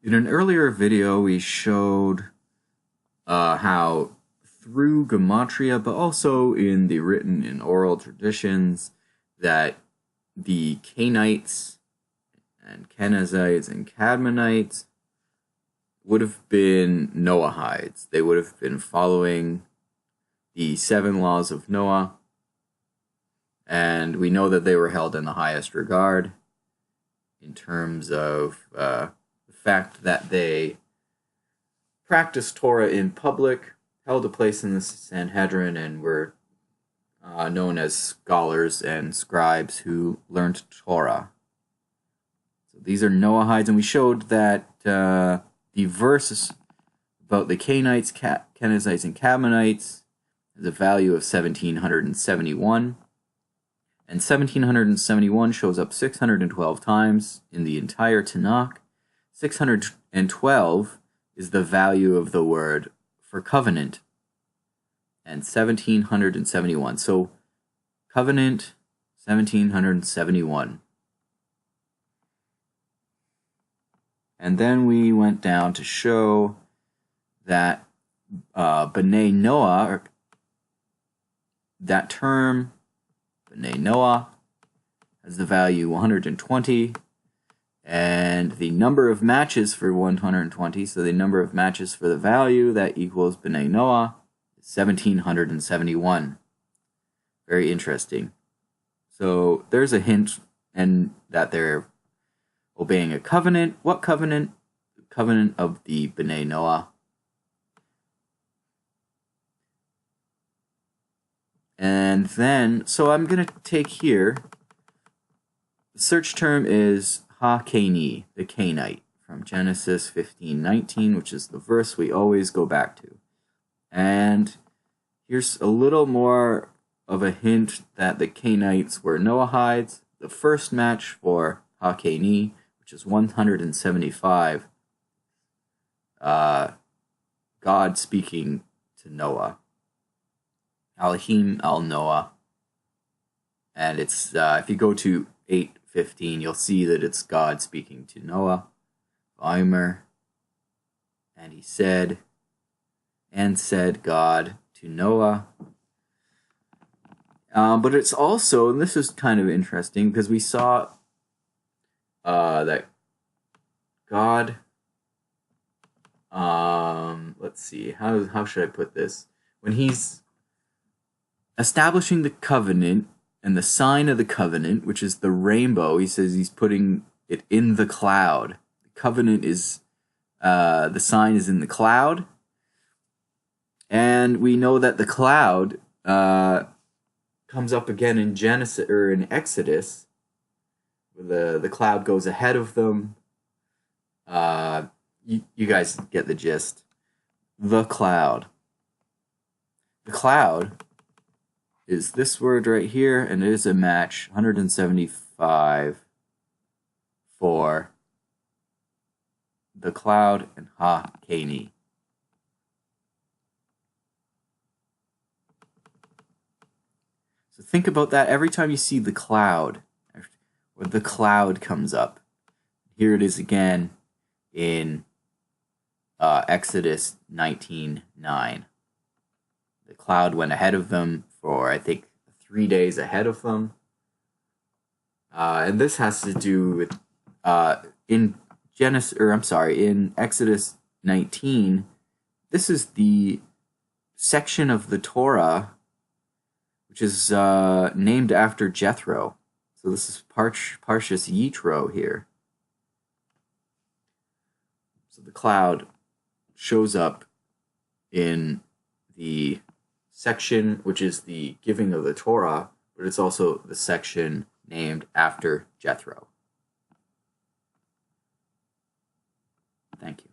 In an earlier video, we showed how through gematria, but also in the written and oral traditions, that the cainites and Kenites and Cadmonites would have been noahides. They would have been following the 7 laws of Noah, and we know that they were held in the highest regard in terms of the fact that they practiced Torah in public, held a place in the Sanhedrin, and were known as scholars and scribes who learned Torah. So these are noahides, and we showed that the verses about the cainites, Kenites, and Cadmonites has a value of 1771. And 1771 shows up 612 times in the entire Tanakh. 612 is the value of the word for covenant. And 1771. So, covenant, 1771. And then we went down to show that B'nai Noah, or that term, B'nai Noah, has the value 120, and the number of matches for 120, so the number of matches for the value that equals B'nai Noah, is 1771. Very interesting. So there's a hint and that they're obeying a covenant. What covenant? The covenant of the B'nai Noah. And then, so I'm going to take here, the search term is cain, the cainite, from Genesis 15:19, which is the verse we always go back to. And here's a little more of a hint that the cainites were noahides. The first match for cain, which is 175, God speaking to Noah. Elohim al Noah, and it's if you go to 8:15, you'll see that it's God speaking to Noah. Vaymer, and he said, and said God to Noah. But it's also, and this is kind of interesting because we saw that God. Let's see, how should I put this? When he's establishing the covenant and the sign of the covenant, which is the rainbow, he says he's putting it in the cloud. The covenant is, the sign is in the cloud. And we know that the cloud comes up again in Genesis or in Exodus. The cloud goes ahead of them. You guys get the gist. The cloud. The cloud is this word right here, and it is a match, 175 for the cloud and cain. So think about that every time you see the cloud, or the cloud comes up. Here it is again in Exodus 19:9. The cloud went ahead of them for, I think, 3 days ahead of them. And this has to do with in Exodus 19. This is the section of the Torah which is named after Jethro. So this is Parshas Yitro here. So the cloud shows up in the section which is the giving of the Torah, but it's also the section named after Jethro. Thank you.